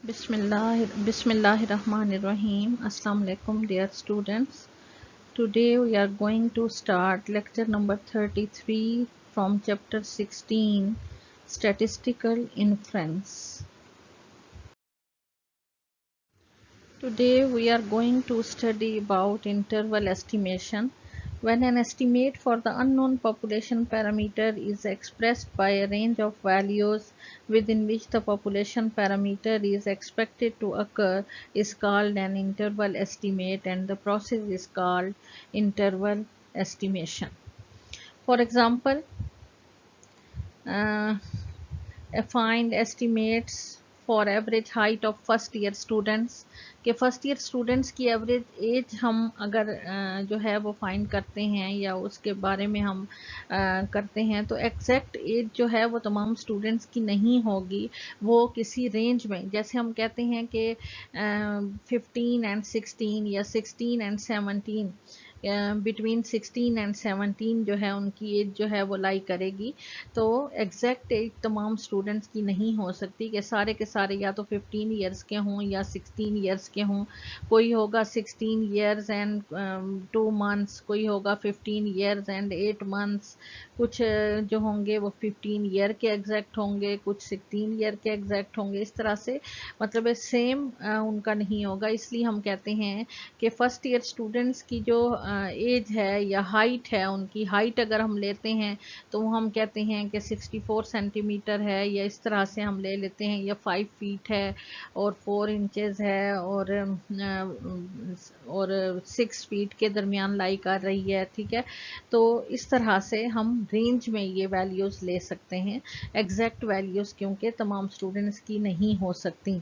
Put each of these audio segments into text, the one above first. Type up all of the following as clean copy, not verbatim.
Bismillahirrahmanirrahim. Assalamu alaikum, dear students. Today we are going to start lecture number 33 from chapter 16, Statistical Inference. Today we are going to study about interval estimation. When an estimate for the unknown population parameter is expressed by a range of values within which the population parameter is expected to occur is called an interval estimate, and the process is called interval estimation. For example, uh, find estimates for average height of first year students कि first year students की average age हम अगर जो है वो find करते हैं या उसके बारे में हम करते हैं तो एग्जैक्ट एज जो है वो तमाम स्टूडेंट्स की नहीं होगी, वो किसी रेंज में, जैसे हम कहते हैं कि 15 एंड 16 या 16 एंड 17, बिटवीन 16 एंड 17 जो है उनकी एज जो है वो लाई करेगी। तो एग्जैक्ट एज तमाम स्टूडेंट्स की नहीं हो सकती कि सारे के सारे या तो 15 ईयर्स के हों या 16 ईयर्स के हों। कोई होगा 16 ईयर्स एंड 2 मंथ्स, कोई होगा 15 ईयर्स एंड 8 मंथ्स, कुछ जो होंगे वो 15 ईयर के एग्जैक्ट होंगे, कुछ 16 ईयर के एग्जैक्ट होंगे। इस तरह से मतलब सेम उनका नहीं होगा। इसलिए हम कहते हैं कि फर्स्ट ईयर स्टूडेंट्स की जो एज है या हाइट है, उनकी हाइट अगर हम लेते हैं तो हम कहते हैं कि 64 सेंटीमीटर है, या इस तरह से हम ले लेते हैं, या 5 फीट है और 4 इंचेस है और 6 फीट के दरमियान लाई कर रही है। ठीक है, तो इस तरह से हम रेंज में ये वैल्यूज़ ले सकते हैं, एग्जैक्ट वैल्यूज़ क्योंकि तमाम स्टूडेंट्स की नहीं हो सकती।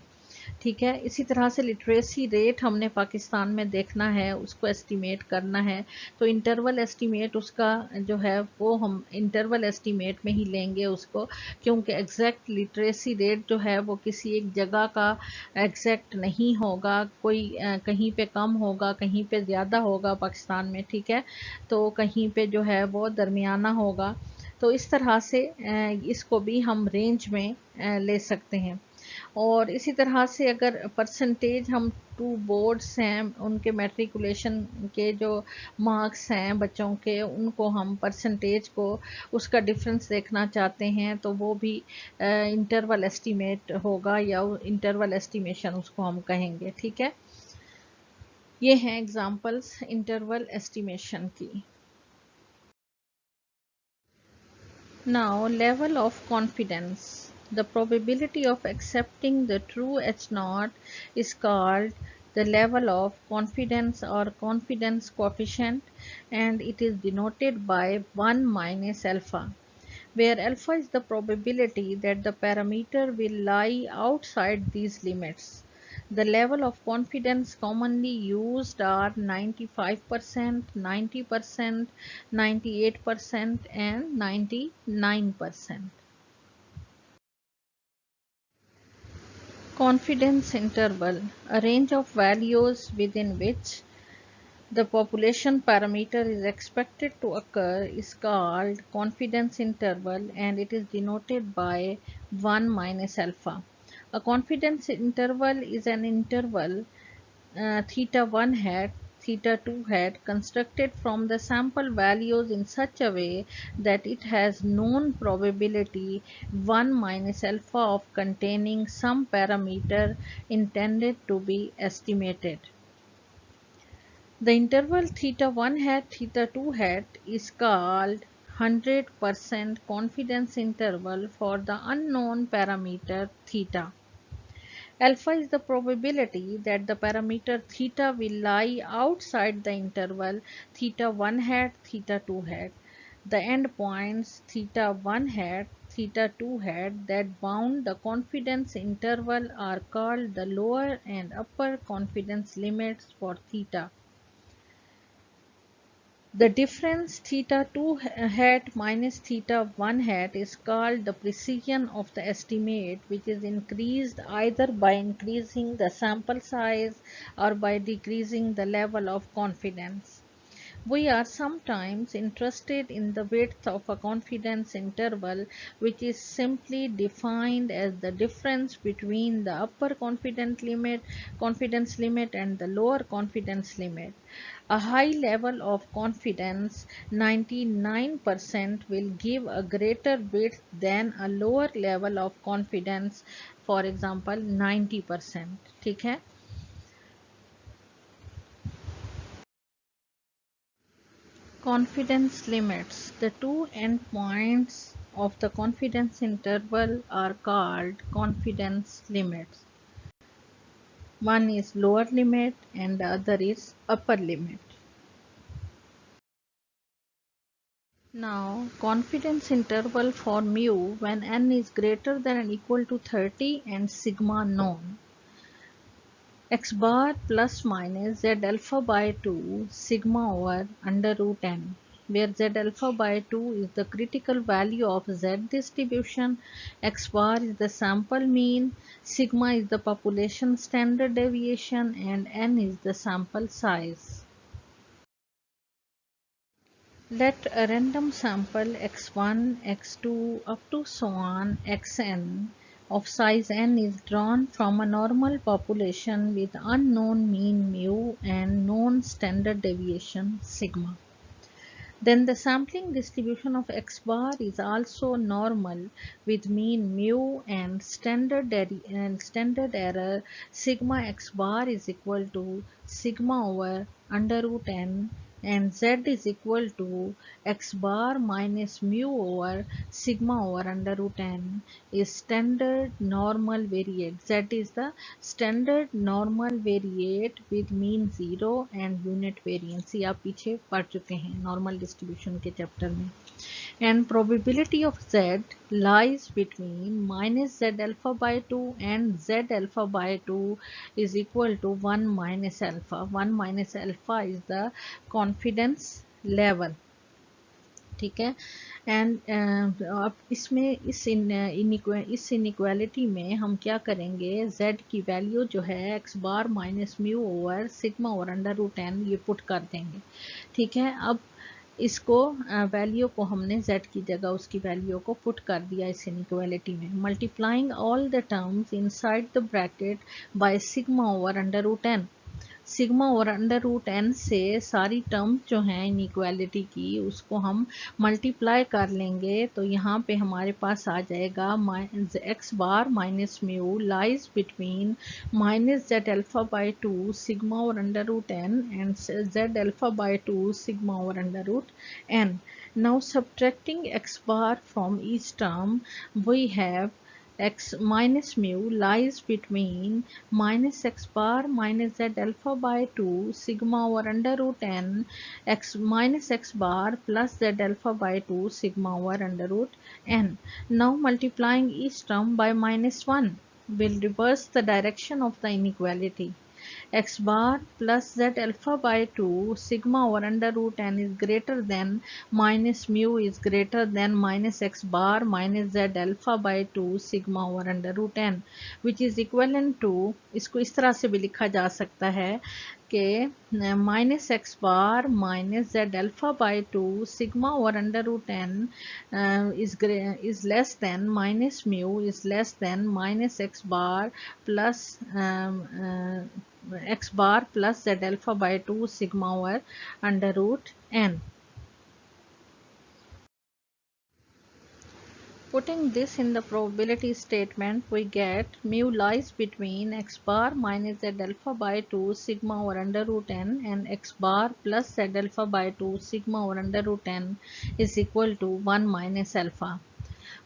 ठीक है, इसी तरह से लिटरेसी रेट हमने पाकिस्तान में देखना है, उसको एस्टिमेट करना है, तो इंटरवल एस्टिमेट उसका जो है वो हम इंटरवल एस्टिमेट में ही लेंगे उसको, क्योंकि एग्जैक्ट लिटरेसी रेट जो है वो किसी एक जगह का एग्जैक्ट नहीं होगा, कोई कहीं पे कम होगा, कहीं पे ज़्यादा होगा पाकिस्तान में। ठीक है, तो कहीं पे जो है वो दरमियाना होगा। तो इस तरह से इसको भी हम रेंज में ले सकते हैं। और इसी तरह से अगर परसेंटेज हम 2 बोर्ड्स हैं उनके मैट्रिकुलेशन के जो मार्क्स हैं बच्चों के, उनको हम परसेंटेज को उसका डिफरेंस देखना चाहते हैं तो वो भी इंटरवल एस्टीमेट होगा या इंटरवल एस्टिमेशन उसको हम कहेंगे। ठीक है, ये हैं एग्जांपल्स इंटरवल एस्टिमेशन की। Now, level of confidence. The probability of accepting the true H0 is called the level of confidence or confidence coefficient, and it is denoted by 1 minus alpha, where alpha is the probability that the parameter will lie outside these limits. The level of confidence commonly used are 95%, 90%, 98% and 99%. Confidence interval, a range of values within which the population parameter is expected to occur, is called confidence interval, and it is denoted by 1 minus alpha. A confidence interval is an interval theta 1 hat, theta 2 hat constructed from the sample values in such a way that it has known probability 1 minus alpha of containing some parameter intended to be estimated. The interval theta 1 hat, theta 2 hat is called 100% confidence interval for the unknown parameter theta. Alpha is the probability that the parameter theta will lie outside the interval theta 1 hat, theta 2 hat. The endpoints theta 1 hat, theta 2 hat that bound the confidence interval are called the lower and upper confidence limits for theta. The difference theta 2 hat minus theta 1 hat is called the precision of the estimate, which is increased either by increasing the sample size or by decreasing the level of confidence. We are sometimes interested in the width of a confidence interval, which is simply defined as the difference between the upper confidence limit and the lower confidence limit. A high level of confidence, 99%, will give a greater width than a lower level of confidence, for example 90%. ठीक है. Confidence limits. The two endpoints of the confidence interval are called confidence limits. One is lower limit and the other is upper limit. Now, confidence interval for mu when n is greater than or equal to 30 and sigma known. X bar plus minus z alpha by 2 sigma over under root n, where z alpha by 2 is the critical value of z distribution, x bar is the sample mean, sigma is the population standard deviation, and n is the sample size. Let a random sample x1, x2 up to so on xn of size n is drawn from a normal population with unknown mean mu and known standard deviation sigma. Then the sampling distribution of x bar is also normal with mean mu and standard error sigma x bar is equal to sigma over under root n, and z is equal to x bar minus mu over sigma over under root n is standard normal variate. Z is the standard normal variate with mean 0 and unit variance. ये आप पीछे पढ़ चुके हैं normal distribution के chapter में. And probability of z lies between minus z alpha by 2 and z alpha by 2 is equal to 1 minus alpha. 1 minus alpha is the confidence level. ठीक है. एंड अब इसमें इस इनइक्वालिटी में हम क्या करेंगे, z की वैल्यू जो है x bar minus mu over sigma और अंडर रूट n ये पुट कर देंगे. ठीक है. अब इसको वैल्यू को हमने z की जगह उसकी वैल्यू को पुट कर दिया इस इनइक्वालिटी में. Multiplying all the terms inside the bracket by sigma over under root n. Sigma और अंडर रूट एन से सारी टर्म्स जो हैं इनइक्वालिटी की उसको हम मल्टीप्लाई कर लेंगे, तो यहाँ पे हमारे पास आ जाएगा X bar minus mu lies between minus Z alpha by 2 sigma और under root N and Z alpha by 2 sigma और under root N. Now subtracting x bar from each term, we have x minus mu lies between minus x bar minus z alpha by 2 sigma over under root n x minus x bar plus z alpha by 2 sigma over under root n. Now multiplying each term by minus 1 will reverse the direction of the inequality. X bar plus z alpha by 2 sigma over under root n is greater than minus mu is greater than minus x bar minus z alpha by 2 sigma over under root n, which is equivalent to, इसको इस तरह से भी लिखा जा सकता है कि minus x bar minus Z alpha by 2 sigma over under root n is less than minus mu is less than minus x bar plus x bar plus z alpha by 2 sigma over under root n. Putting this in the probability statement, we get mu lies between x bar minus z alpha by 2 sigma over under root n and x bar plus z alpha by 2 sigma over under root n is equal to 1 minus alpha.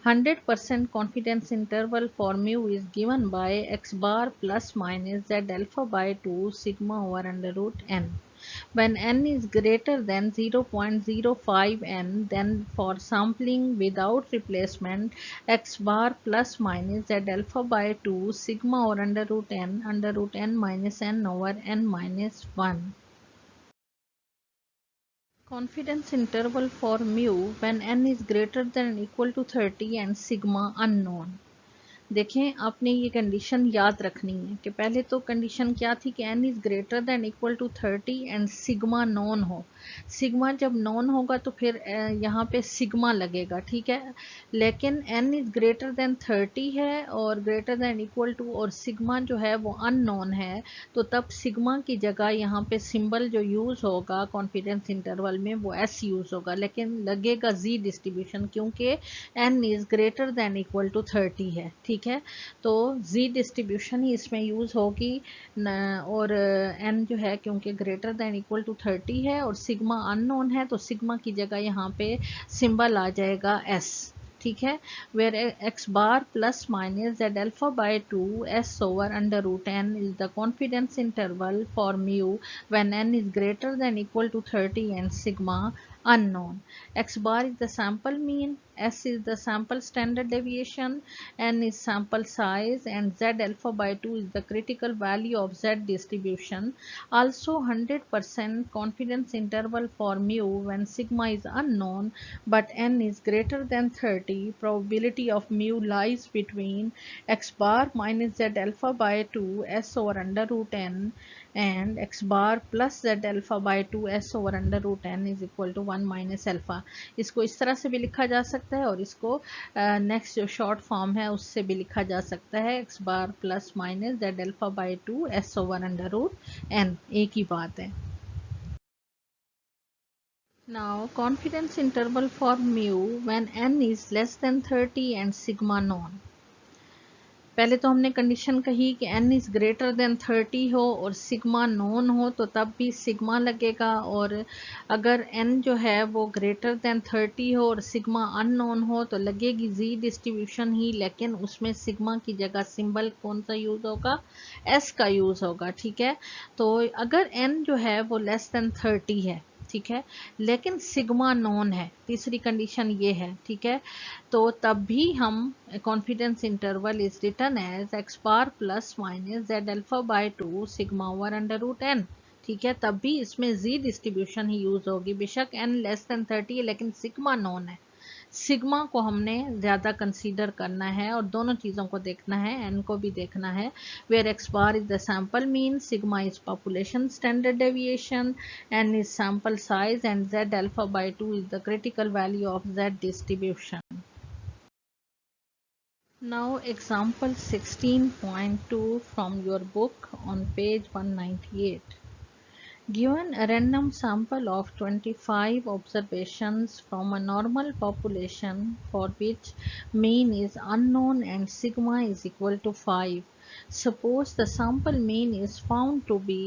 100% confidence interval for mu is given by x bar plus minus z alpha by 2 sigma over under root n. When n is greater than 0.05 n, then for sampling without replacement, x bar plus minus z alpha by 2 sigma over under root n minus n over n minus 1. Confidence interval for mu when n is greater than or equal to 30 and sigma unknown. देखें, आपने ये condition याद रखनी है कि पहले तो condition क्या थी कि n is greater than equal to 30 and sigma known हो। सिग्मा जब नॉन होगा तो फिर यहाँ पे सिग्मा लगेगा, ठीक है। लेकिन n इज़ ग्रेटर दैन 30 है और ग्रेटर दैन इक्वल टू, और सिग्मा जो है वो अननोन है, तो तब सिग्मा की जगह यहाँ पे सिंबल जो यूज़ होगा कॉन्फिडेंस इंटरवल में वो s यूज़ होगा, लेकिन लगेगा z डिस्ट्रीब्यूशन, क्योंकि n is greater than equal to 30 है, ठीक है। तो z डिस्ट्रीब्यूशन ही इसमें यूज़ होगी और n जो है क्योंकि ग्रेटर दैन इक्वल टू 30 है और सिग्मा अननोन है, तो सिग्मा की जगह यहाँ पे सिंबल आ जाएगा s, ठीक है। Where x bar plus minus Z alpha by 2 s over under root n is the confidence interval for mu when n is greater than equal to 30 and sigma unknown. X bar is the sample mean, S is the sample standard deviation, N is sample size, and Z alpha by 2 is the critical value of Z distribution. Also 100% confidence interval for mu when sigma is unknown but N is greater than 30. Probability of mu lies between X bar minus Z alpha by 2 S over under root N and x bar plus z alpha by 2 s over under root n is equal to 1 minus alpha. इसको इस तरह से भी लिखा जा सकता है और इसको नेक्स्ट जो शॉर्ट फॉर्म है उससे भी लिखा जा सकता है, x bar plus minus z alpha by 2 s over under root n, एक ही बात है। Now confidence interval for mu when n is less than 30 and sigma known. पहले तो हमने कंडीशन कही कि n इज़ ग्रेटर देन 30 हो और सिग्मा नॉन हो, तो तब भी सिग्मा लगेगा, और अगर n जो है वो ग्रेटर देन 30 हो और सिग्मा अननोन हो तो लगेगी z डिस्ट्रीब्यूशन ही, लेकिन उसमें सिग्मा की जगह सिंबल कौन सा यूज़ होगा, s का यूज़ होगा, ठीक है। तो अगर n जो है वो लेस देन 30 है, ठीक है, लेकिन सिग्मा नॉन है, तीसरी कंडीशन ये है, ठीक है, तो तब भी हम confidence interval is written as x bar plus minus Z alpha by 2 sigma over under root n, ठीक है। तब भी इसमें जी डिस्ट्रीब्यूशन ही यूज होगी, बेशक एन लेस देन 30 है लेकिन सिग्मा नॉन है, सिग्मा को हमने ज़्यादा कंसीडर करना है और दोनों चीज़ों को देखना है, एन को भी देखना है। Where x bar is the sample mean, sigma is population standard deviation, n is sample size and Z alpha by 2 is the critical value of z distribution. Now example 16.2 from your book on page 198. Given a random sample of 25 observations from a normal population for which mean is unknown and sigma is equal to 5. Suppose the sample mean is found to be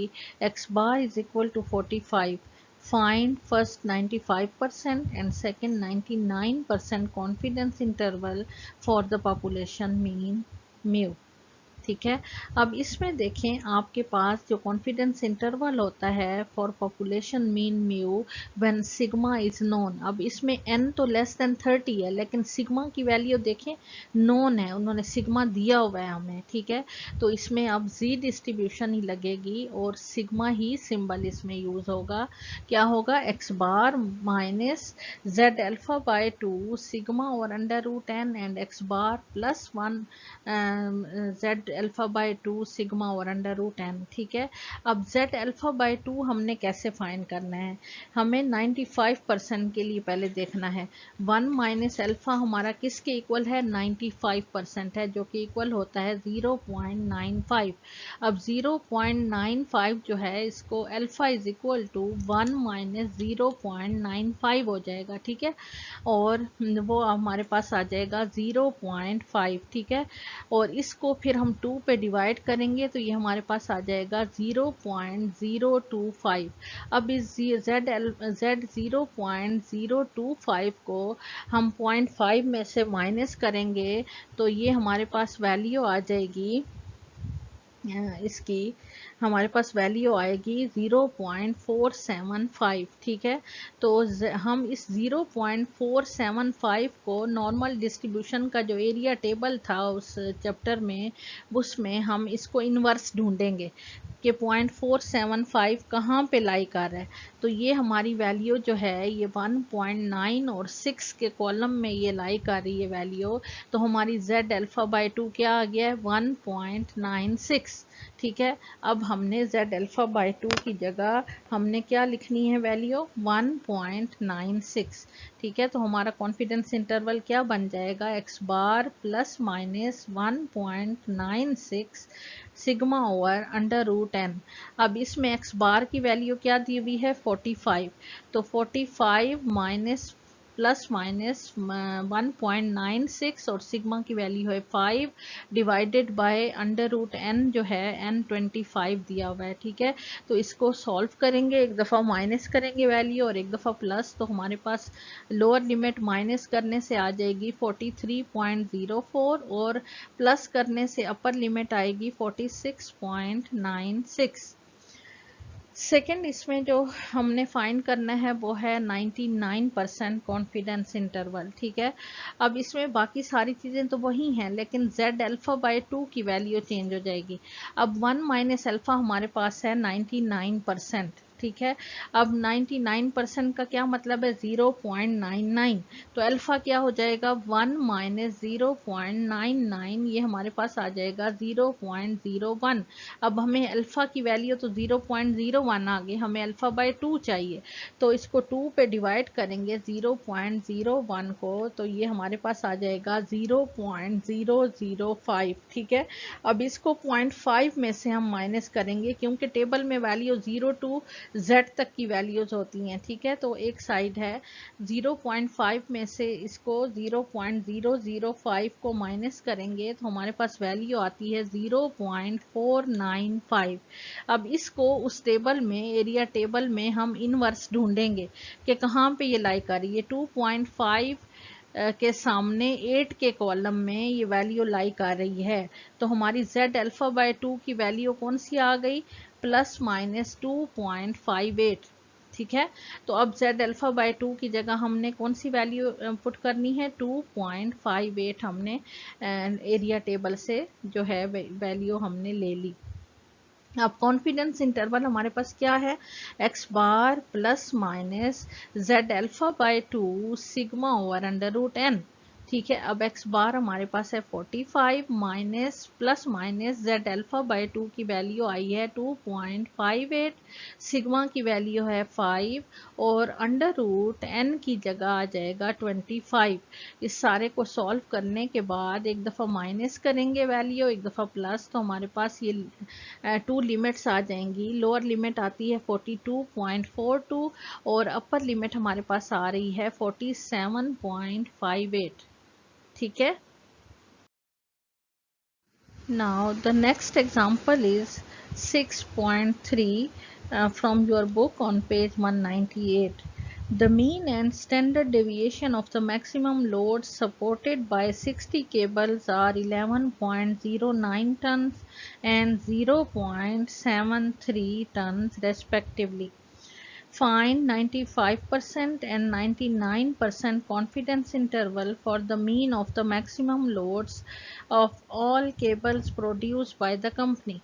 x bar is equal to 45. Find first 95% and second 99% confidence interval for the population mean mu. ठीक है। अब इसमें देखें, आपके पास जो confidence interval होता है for population mean mu when sigma is known, अब इसमें n तो लेस देन 30 है लेकिन सिग्मा की वैल्यू देखें नोन है, उन्होंने सिग्मा दिया हुआ है हमें, ठीक है। तो इसमें अब z डिस्ट्रीब्यूशन ही लगेगी और सिग्मा ही सिंबल इसमें यूज होगा। क्या होगा, X bar minus Z alpha by 2 sigma और under root n and X bar plus 1 Z alpha by 2 sigma और अंडर रूट n, ठीक है। अब z अल्फा बाय 2 हमने कैसे फाइंड करना है, हमें 95% के लिए पहले देखना है। 1 माइनस अल्फा हमारा किसके इक्वल है, 95% है, जो कि इक्वल होता है 0.95। अब 0.95 जो है इसको alpha is equal to 1 minus 0.95 हो जाएगा, ठीक है, और वो हमारे पास आ जाएगा 0.5, ठीक है। और इसको फिर हम 2 पे डिवाइड करेंगे तो ये हमारे पास आ जाएगा 0.025। अब इस z 0.025 को हम 0.5 में से माइनस करेंगे तो ये हमारे पास वैल्यू आ जाएगी, इसकी हमारे पास वैल्यू आएगी 0.475, ठीक है। तो हम इस 0.475 को नॉर्मल डिस्ट्रीब्यूशन का जो एरिया टेबल था उस चैप्टर में, उसमें हम इसको इन्वर्स ढूंढेंगे। कि 0.475 कहाँ पे लाई कर रहा है, तो ये हमारी वैल्यू जो है ये 1.9 और 6 के कॉलम में ये लाई कर रही है वैल्यू। तो हमारी z अल्फ़ा बाई 2 क्या आ गया है 1.96। ठीक है, अब हमने z अल्फ़ा बाई 2 की जगह हमने क्या लिखनी है वैल्यू 1.96। ठीक है, तो हमारा कॉन्फिडेंस इंटरवल क्या बन जाएगा x bar plus minus 1.96 sigma over under root N. अब इसमें x बार की वैल्यू क्या दी हुई है 45, तो 45 माइनस प्लस माइनस 1.96 और सिग्मा की वैल्यू है 5 divided by under root n जो है n 25 दिया हुआ है। ठीक है, तो इसको सॉल्व करेंगे, एक दफ़ा माइनस करेंगे वैल्यू और एक दफ़ा प्लस, तो हमारे पास लोअर लिमिट माइनस करने से आ जाएगी 43.04 और प्लस करने से अपर लिमिट आएगी 46.96। सेकेंड इसमें जो हमने फाइंड करना है वो है 99% कॉन्फिडेंस इंटरवल। ठीक है, अब इसमें बाकी सारी चीज़ें तो वही हैं लेकिन z अल्फ़ा बाई 2 की वैल्यू चेंज हो जाएगी। अब 1 माइनस अल्फ़ा हमारे पास है 99%। ठीक है, अब 99% का क्या मतलब है 0.99, तो अल्फ़ा क्या हो जाएगा 1 माइनस 0.99, ये हमारे पास आ जाएगा 0.01। अब हमें अल्फ़ा की वैल्यू तो 0.01 आ गई, हमें अल्फ़ा बाय 2 चाहिए, तो इसको 2 पे डिवाइड करेंगे 0.01 को, तो ये हमारे पास आ जाएगा 0.005। ठीक है, अब इसको 0.5 में से हम माइनस करेंगे क्योंकि टेबल में वैल्यू 0 टू z तक की वैल्यूज होती हैं। ठीक है, तो एक साइड है 0.5 में से इसको 0.005 को माइनस करेंगे तो हमारे पास वैल्यू आती है 0.495। अब इसको उस टेबल में एरिया टेबल में हम इनवर्स ढूंढेंगे कि कहाँ पे ये लाई कर रही है। 2.5 के सामने 8 के कॉलम में ये वैल्यू लाई कर रही है, तो हमारी z अल्फ़ा बाय 2 की वैल्यू कौन सी आ गई प्लस माइनस 2.58। ठीक है, तो अब z अल्फ़ा बाय 2 की जगह हमने कौन सी वैल्यू पुट करनी है 2.58 हमने एरिया टेबल से जो है वैल्यू हमने ले ली। अब कॉन्फिडेंस इंटरवल हमारे पास क्या है x bar plus minus z alpha by 2 sigma over under root n. ठीक है, अब x बार हमारे पास है 45 minus plus minus z alpha by 2 की वैल्यू आई है 2.58, सिग्मा की वैल्यू है 5 और अंडर रूट n की जगह आ जाएगा 25। इस सारे को सॉल्व करने के बाद एक दफ़ा माइनस करेंगे वैल्यू, एक दफ़ा प्लस, तो हमारे पास ये 2 लिमिट्स आ जाएंगी। लोअर लिमिट आती है 42.42 और अपर लिमिट हमारे पास आ रही है 47.58। ठीक है, now the next example is 6.3 from your book on page 198. The mean and standard deviation of the maximum loads supported by 60 cables are 11.09 tons and 0.73 tons respectively. Find 95% and 99% confidence interval for the mean of the maximum loads of all cables produced by the company.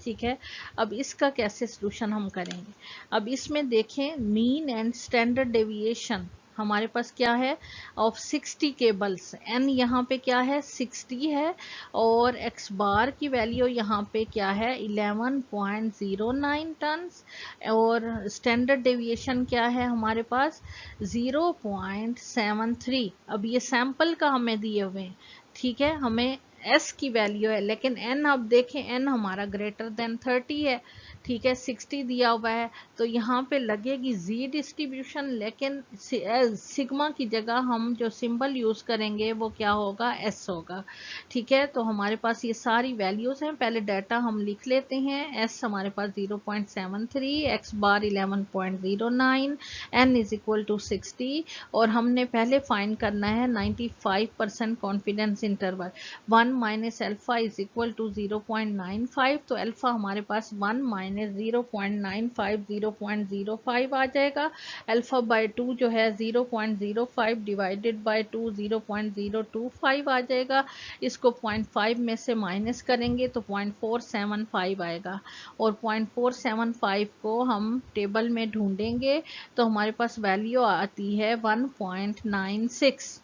ठीक है, अब इसका कैसे solution हम करेंगे। अब इसमें देखें मीन एंड स्टैंडर्ड डेविएशन हमारे पास क्या है ऑफ 60 केबल्स, एन यहाँ पे क्या है 60 है और एक्स बार की वैल्यू यहाँ पे क्या है 11.09 टन्स और स्टैंडर्ड डेविएशन क्या है हमारे पास 0.73। अब ये सैंपल का हमें दिए हुए हैं। ठीक है, हमें s की वैल्यू है लेकिन n अब देखें n हमारा ग्रेटर देन 30 है। ठीक है, 60 दिया हुआ है तो यहाँ पे लगेगी z डिस्ट्रीब्यूशन, लेकिन सिग्मा की जगह हम जो सिंबल यूज करेंगे वो क्या होगा s होगा। ठीक है, तो हमारे पास ये सारी वैल्यूज हैं, पहले डाटा हम लिख लेते हैं। s हमारे पास 0.73, x bar 11.09, n is equal to 60 और हमने पहले फाइंड करना है 95% confidence interval. 1 1 minus alpha is equal to 0.95, तो अल्फ़ा हमारे पास 1 माइनस 0.95 0.05 आ जाएगा। अल्फ़ा बाय 2 जो है 0.05 डिवाइडेड बाय 2 0.025 आ जाएगा। इसको 0.5 में से माइनस करेंगे तो 0.475 आएगा, और 0.475 को हम टेबल में ढूंढेंगे तो हमारे पास वैल्यू आती है 1.96।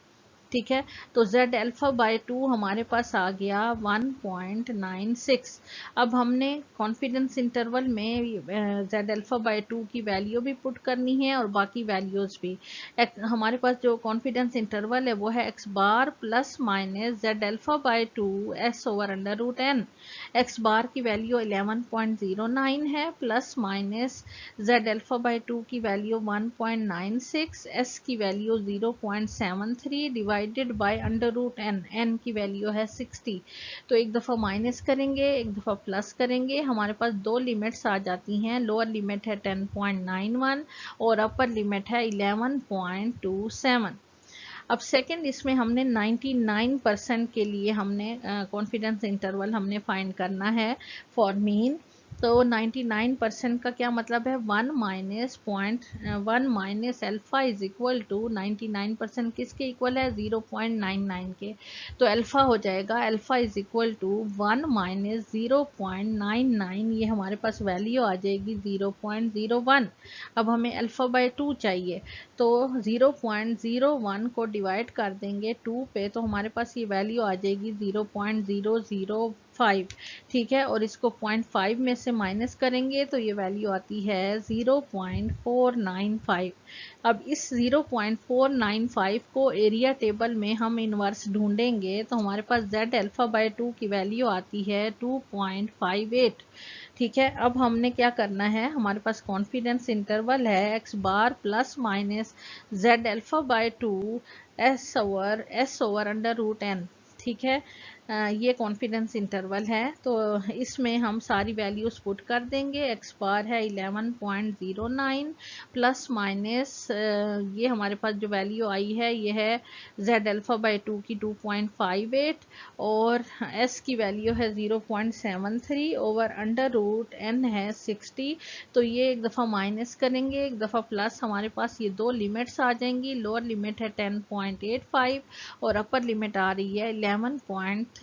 ठीक है, तो z अल्फ़ा बाय 2 हमारे पास आ गया 1.96। अब हमने कॉन्फिडेंस इंटरवल में z अल्फ़ा बाय 2 की वैल्यू भी पुट करनी है और बाकी वैल्यूज़ भी। हमारे पास जो कॉन्फिडेंस इंटरवल है वो है x bar plus minus z alpha by 2 s over under root n। x bar की वैल्यू 11.09 है, plus minus z alpha by 2 की वैल्यू 1.96, s की value 0.73 divided by under root n, n की value है 60। तो एक दफ़ा माइनस करेंगे, एक दफ़ा प्लस करेंगे, हमारे पास दो लिमिट्स आ जाती हैं। लोअर लिमिट है 10.91 और अपर लिमिट है 11.27। अब सेकंड इसमें हमने 99% के लिए हमने कॉन्फिडेंस इंटरवल हमने फाइंड करना है फॉर मीन। तो 99% का क्या मतलब है, 1 minus alpha is equal to 99% किसके इक्वल है, 0.99 के। तो अल्फ़ा हो जाएगा, alpha is equal to 1 minus 0.99, ये हमारे पास वैल्यू आ जाएगी 0.01। अब हमें अल्फ़ा बाय 2 चाहिए, तो 0.01 को डिवाइड कर देंगे 2 पे, तो हमारे पास ये वैल्यू आ जाएगी 0.005। ठीक है, और इसको 0.5 में से माइनस करेंगे तो ये वैल्यू आती है 0.495। अब इस 0.495 को एरिया टेबल में हम इन्वर्स ढूंढेंगे तो हमारे पास z अल्फ़ा बाय 2 की वैल्यू आती है 2.58। ठीक है, अब हमने क्या करना है, हमारे पास कॉन्फिडेंस इंटरवल है x bar plus minus z alpha by 2 s over under root n। ठीक है, ये कॉन्फिडेंस इंटरवल है, तो इसमें हम सारी वैल्यूज़ पुट कर देंगे। x बार है 11.09 प्लस माइनस ये हमारे पास जो वैल्यू आई है ये है z अल्फ़ा बाय 2 की 2.58 और s की वैल्यू है 0.73 ओवर अंडर रूट n है 60। तो ये एक दफ़ा माइनस करेंगे, एक दफ़ा प्लस, हमारे पास ये दो लिमिट्स आ जाएंगी। लोअर लिमिट है 10.85 और अपर लिमिट आ रही है 11.33।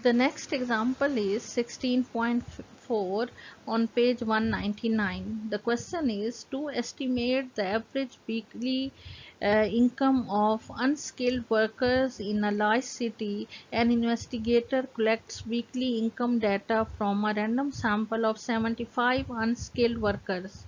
The next example is 16.4 on page 199. The question is to estimate the average weekly income of unskilled workers in a large city. An investigator collects weekly income data from a random sample of 75 unskilled workers.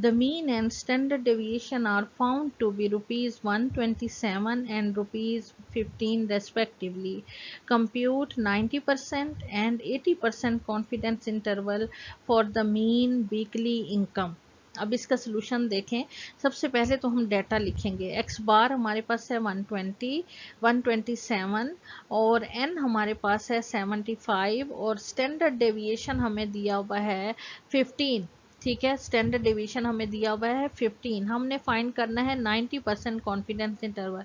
The mean and standard deviation are found to be rupees 127 and rupees 15 respectively. Compute 90% and 80% confidence interval for the mean weekly income. अब इसका solution देखें। सबसे पहले तो हम data लिखेंगे। x bar हमारे पास है 120, 127 और n हमारे पास है 75 और स्टैंडर्ड डेविएशन हमें दिया हुआ है 15। ठीक है, स्टैंडर्ड डेविएशन हमें दिया हुआ है 15। हमने फाइंड करना है 90% confidence interval.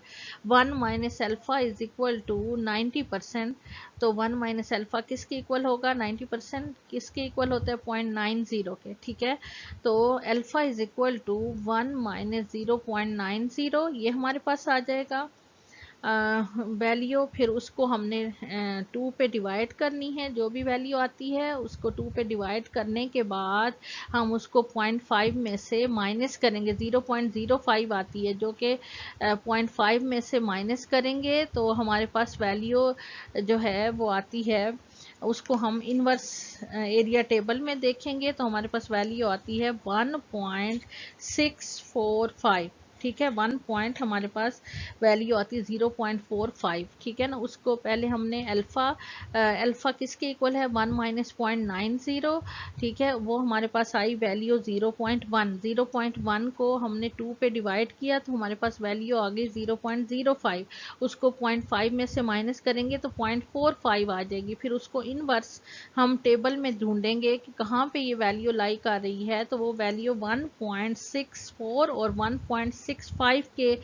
1 minus alpha is equal to 90%। तो 1 माइनस अल्फ़ा किसके इक्वल होगा, 90% किसके इक्वल होता है, 0.90 के। ठीक है, तो alpha is equal to 1 minus 0.90, ये हमारे पास आ जाएगा वैल्यू। फिर उसको हमने 2 पे डिवाइड करनी है, जो भी वैल्यू आती है उसको 2 पे डिवाइड करने के बाद हम उसको 0.5 में से माइनस करेंगे। 0.05 आती है, जो कि 0.5 में से माइनस करेंगे तो हमारे पास वैल्यू जो है वो आती है, उसको हम इनवर्स एरिया टेबल में देखेंगे तो हमारे पास वैल्यू आती है 1.645। ठीक है, 1 पॉइंट हमारे पास वैल्यू आती है 0.45। ठीक है ना, उसको पहले हमने अल्फ़ा किसके इक्वल है, 1 माइनस 0.90। ठीक है, वो हमारे पास आई वैल्यू 0.1। 0.1 को हमने 2 पे डिवाइड किया तो हमारे पास वैल्यू आ गई 0.05। उसको 0.5 में से माइनस करेंगे तो 0.45 आ जाएगी। फिर उसको इनवर्स हम टेबल में ढूंढेंगे कि कहाँ पे ये वैल्यू लाई कर रही है, तो वो वैल्यू 1.64 और 1.6 1.65 के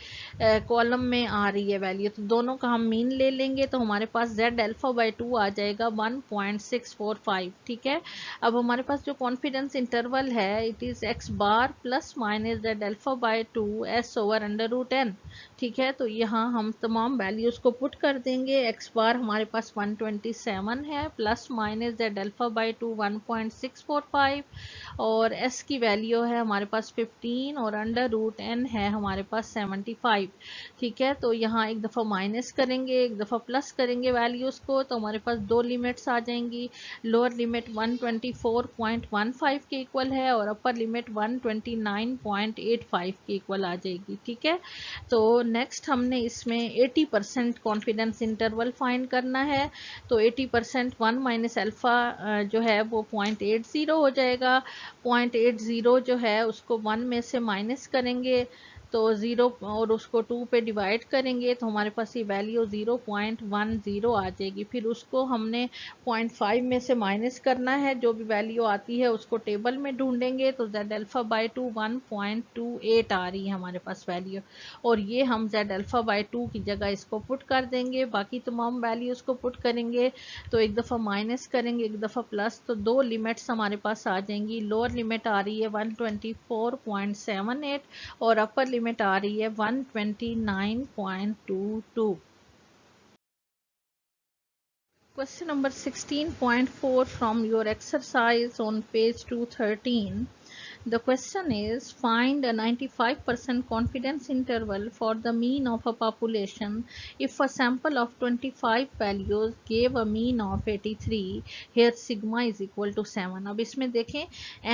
कॉलम में आ रही है वैल्यू, तो दोनों का हम मीन ले लेंगे तो हमारे पास z अल्फा बाई 2 आ जाएगा 1.645। ठीक है, अब हमारे पास जो कॉन्फिडेंस इंटरवल है it is x bar plus minus z alpha by 2 s over under root n। ठीक है, तो यहाँ हम तमाम वैल्यूज को पुट कर देंगे। x बार हमारे पास 127 है, plus minus z alpha by 2 1.645, और s की वैल्यू है हमारे पास 15 और अंडर रूट n है हमारे पास 75। ठीक है, तो यहाँ एक दफ़ा माइनस करेंगे एक दफ़ा प्लस करेंगे वैल्यूज़ को, तो हमारे पास दो लिमिट्स आ जाएंगी। लोअर लिमिट 124.15 के इक्वल है और अपर लिमिट 129.85 के इक्वल आ जाएगी। ठीक है, तो नेक्स्ट हमने इसमें 80% कॉन्फिडेंस इंटरवल फाइंड करना है। तो 80% 1 माइनस अल्फ़ा जो है वो 0.80 हो जाएगा। 0.80 जो है उसको 1 में से माइनस करेंगे तो 0 और उसको 2 पे डिवाइड करेंगे तो हमारे पास ये वैल्यू 0.10 आ जाएगी। फिर उसको हमने 0.5 में से माइनस करना है, जो भी वैल्यू आती है उसको टेबल में ढूंढेंगे तो z अल्फ़ा बाई 2 1.28 आ रही है हमारे पास वैल्यू, और ये हम z अल्फ़ा बाई 2 की जगह इसको पुट कर देंगे। बाकी तमाम वैल्यूज़ को पुट करेंगे तो एक दफ़ा माइनस करेंगे एक दफ़ा प्लस, तो दो लिमिट्स हमारे पास आ जाएंगी। लोअर लिमिट आ रही है 124.78 और अपर लिमिट आ रही है 129.22। Question number 16.4 from your exercise on page 213. The question is, find a 95% confidence interval for the mean of a population if a sample of 25 values gave a mean of 83, here sigma is equal to 7। अब इसमें देखें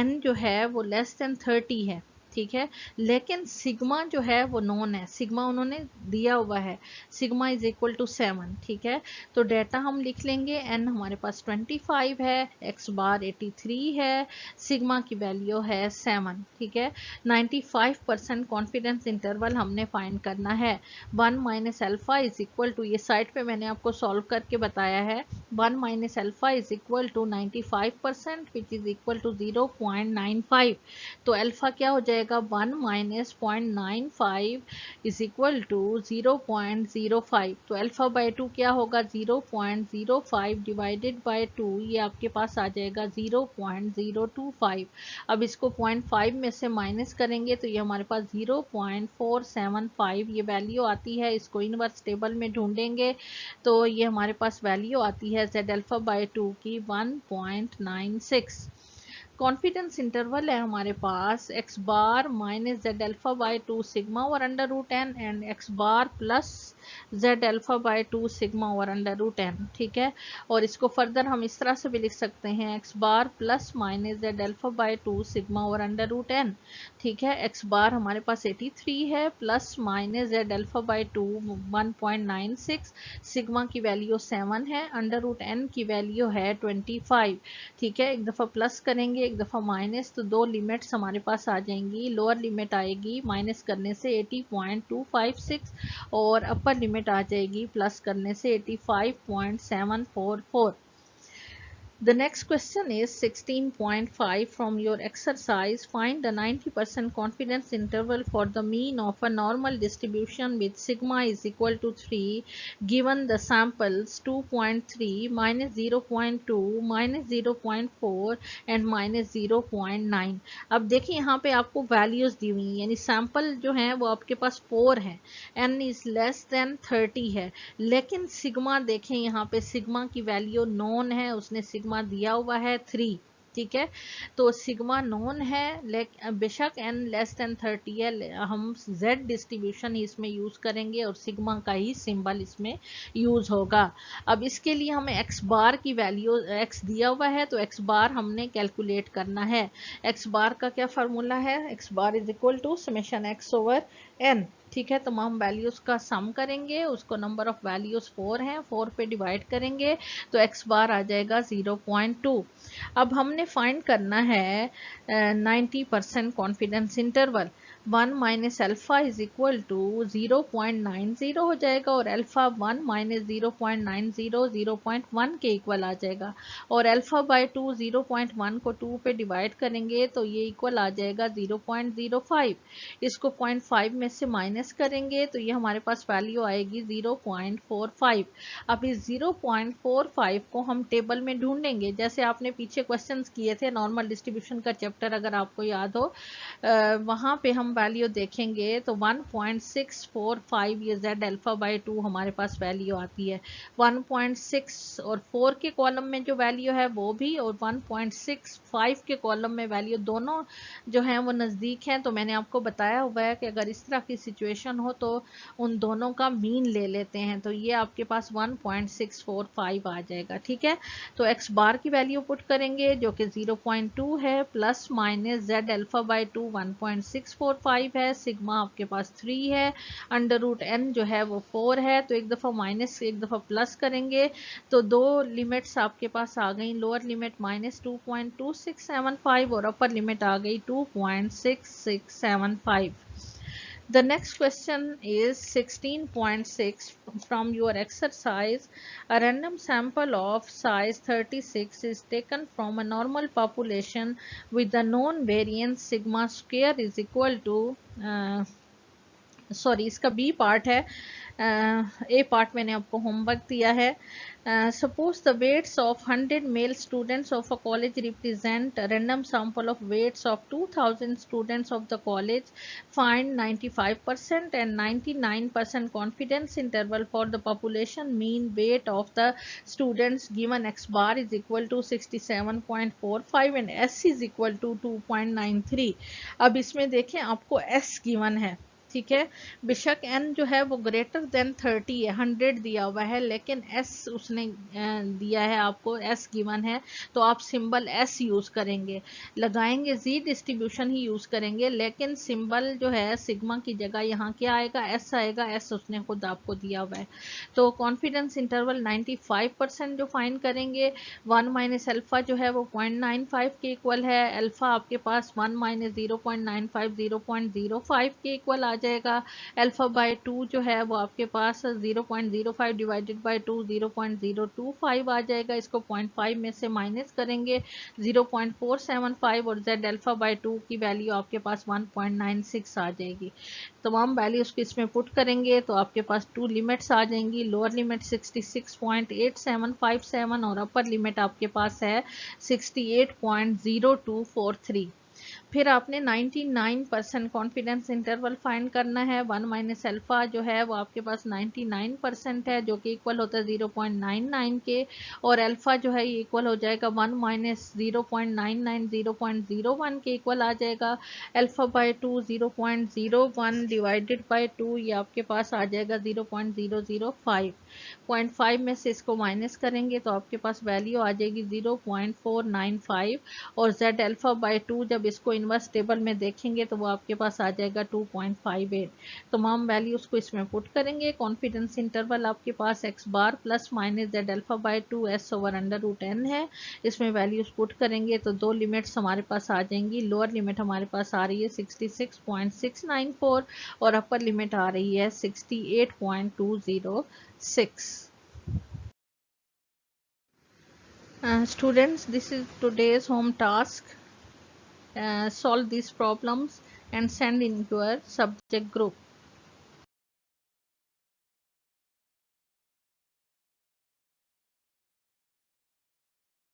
n जो है वो less than 30 है। ठीक है, लेकिन सिग्मा जो है वो नॉन है, सिग्मा उन्होंने दिया हुआ है, सिग्मा इज इक्वल टू 7। ठीक है, तो डेटा हम लिख लेंगे, एन हमारे पास 25 है, एक्स बार 83 है, सिग्मा की वैल्यू है 7। ठीक है, 95% कॉन्फिडेंस इंटरवल हमने फाइंड करना है। 1 minus alpha is equal to, ये साइड पे मैंने आपको सॉल्व करके बताया है, 1 minus alpha is equal to 95% which is equal to 0.95। तो अल्फा क्या हो जाएगा, 1 माइनस 0.95 इज इक्वल टू 0.05। तो अल्फा बाई 2 क्या होगा, 0.05 डिवाइडेड बाई 2, ये आपके पास आ जाएगा 0.025। अब इसको 0.5 में से माइनस करेंगे तो ये हमारे पास 0.475 ये वैल्यू आती है। इसको इनवर्स टेबल में ढूंढेंगे तो ये हमारे पास वैल्यू आती है z अल्फा बाई 2 की 1.96। कॉन्फिडेंस इंटरवल है हमारे पास x bar minus z alpha by 2 sigma और under root n and x bar plus z alpha by 2 sigma और अंडर रूट n। ठीक है, और इसको फर्दर हम इस तरह से भी लिख सकते हैं, x bar plus minus z alpha by 2 sigma और अंडर रूट n। ठीक है, x बार हमारे पास 83 है, plus minus z alpha by 2 1.96, sigma की वैल्यू 7 है, अंडर रूट n की वैल्यू है 25। ठीक है, एक दफ़ा प्लस करेंगे एक दफ़ा माइनस, तो दो लिमिट्स हमारे पास आ जाएंगी। लोअर लिमिट आएगी माइनस करने से 80.256 और अपर लिमिट आ जाएगी प्लस करने से 85.744। The next question is 16.5 from your exercise. Find the 90% confidence interval for the mean of a normal distribution with sigma is equal to 3 given the samples 2.3, minus 0.2, minus 0.4 and minus 0.9। अब देखिए यहाँ पे आपको values दी हुई हैं, यानी sample जो हैं वो आपके पास 4 है, n इज लेस देन 30 है, लेकिन सिग्मा देखें यहाँ पे सिग्मा की वैल्यू नॉन है, उसने सिग्मा दिया हुआ है 3। ठीक है, तो सिग्मा नॉन है, लेकिन बेशक n लेस देन 30 है, हम z डिस्ट्रीब्यूशन ही इसमें यूज करेंगे और सिग्मा का ही सिंबल इसमें यूज होगा। अब इसके लिए हमें x बार की वैल्यू, x दिया हुआ है तो x बार हमने कैलकुलेट करना है। x बार का क्या फार्मूला है, x bar is equal to summation x over n। ठीक है, तमाम वैल्यूज़ का सम करेंगे, उसको नंबर ऑफ वैल्यूज़ 4 हैं, 4 पे डिवाइड करेंगे तो x बार आ जाएगा 0.2। अब हमने फाइंड करना है 90% confidence interval. 1 minus alpha is equal to 0.90 हो जाएगा, और अल्फ़ा 1 माइनस 0.90 0.1 के इक्वल आ जाएगा, और अल्फ़ा बाई 2 0.1 को 2 पे डिवाइड करेंगे तो ये इक्वल आ जाएगा 0.05। इसको 0.5 में से माइनस करेंगे तो ये हमारे पास वैल्यू आएगी 0.45। अब इस 0.45 को हम टेबल में ढूंढेंगे, जैसे आपने पीछे क्वेश्चंस किए थे नॉर्मल डिस्ट्रीब्यूशन का चैप्टर, अगर आपको याद हो वहाँ पे हम वैल्यू देखेंगे तो 1.645 ये जेड अल्फा बाई 2 हमारे पास वैल्यू आती है। 1.6 और 4 के कॉलम में जो वैल्यू है वो भी, और 1.65 के कॉलम में वैल्यू, दोनों जो हैं वो नज़दीक हैं। तो मैंने आपको बताया हुआ है कि अगर इस तरह की सिचुएशन हो तो उन दोनों का मीन ले लेते हैं, तो ये आपके पास 1.645 आ जाएगा। ठीक है, तो एक्स बार की वैल्यू पुट करेंगे जो कि 0.2 है, plus minus Z alpha by 2 1.645 है, सिग्मा आपके पास 3 है, अंडर रूट एन जो है वो 4 है। तो एक दफ़ा माइनस एक दफ़ा प्लस करेंगे तो दो लिमिट्स आपके पास आ गई, लोअर लिमिट माइनस 2.2675 और अपर लिमिट आ गई 2.6675। The next question is 16.6 from your exercise. A random sample of size 36 is taken from a normal population with the known variance sigma square is equal to sorry इसका B part है, A part मैंने आपको homework दिया है। Suppose the weights of 100 male students of a college represent random sample of weights of 2000 students of the college, find 95% and 99% confidence interval for the population mean weight of the students given X bar is equal to 67.45 and S is equal to 2.93। अब इसमें देखें आपको S given है, ठीक है, बेशक n जो है वो ग्रेटर देन 30 है, 100 दिया हुआ है, लेकिन s उसने दिया है आपको, s गिवन है, तो आप सिंबल s यूज करेंगे, लगाएंगे z डिस्ट्रीब्यूशन ही यूज करेंगे, लेकिन सिंबल जो है सिग्मा की जगह यहाँ क्या आएगा, s आएगा, s उसने खुद आपको दिया हुआ है। तो कॉन्फिडेंस इंटरवल 95% जो फाइंड करेंगे, 1 माइनस अल्फा जो है वो 0.95 के इक्वल है, अल्फा आपके पास 1 माइनस 0.95 0.05 के इक्वल आ जाएगा, अल्फा बाई 2 जो है वो आपके पास 0.05 डिवाइडेड बाई 2 0.025 आ जाएगा, इसको 0.5 में से माइनस करेंगे 0.475 और जेड अल्फा बाई 2 की वैल्यू आपके पास 1.96 आ जाएगी। तमाम वैल्यूज को इसमें पुट करेंगे तो आपके पास टू लिमिट्स आ जाएंगी, लोअर लिमिट 66.8757 और अपर लिमिट आपके पास है 68.0243। फिर आपने 99% कॉन्फिडेंस इंटरवल फाइंड करना है। 1 माइनस अल्फा जो है वो आपके पास 99% है, जो कि इक्वल होता है 0.99 के, और अल्फा जो है ये इक्वल हो जाएगा 1 माइनस 0.99 0.01 के इक्वल आ जाएगा, अल्फा बाई 2 0.01 डिवाइडेड बाई 2 ये आपके पास आ जाएगा 0.005। 0.5 में से इसको माइनस करेंगे तो आपके पास वैल्यू आ जाएगी 0.495, और z अल्फा बाई 2 जब इसको इनवर्स टेबल में देखेंगे तो वो आपके पास आ जाएगा 2.58। तमाम वैल्यूज को इसमें पुट करेंगे, कॉन्फिडेंस इंटरवल आपके पास x bar plus minus z alpha by 2 s over under root n है, इसमें वैल्यूज पुट करेंगे तो दो लिमिट्स हमारे पास आ जाएंगी, लोअर लिमिट हमारे पास आ रही है 66.694 और अपर लिमिट आ रही है 68.206। Students, this is today's home task. Solve these problems and send in your subject group.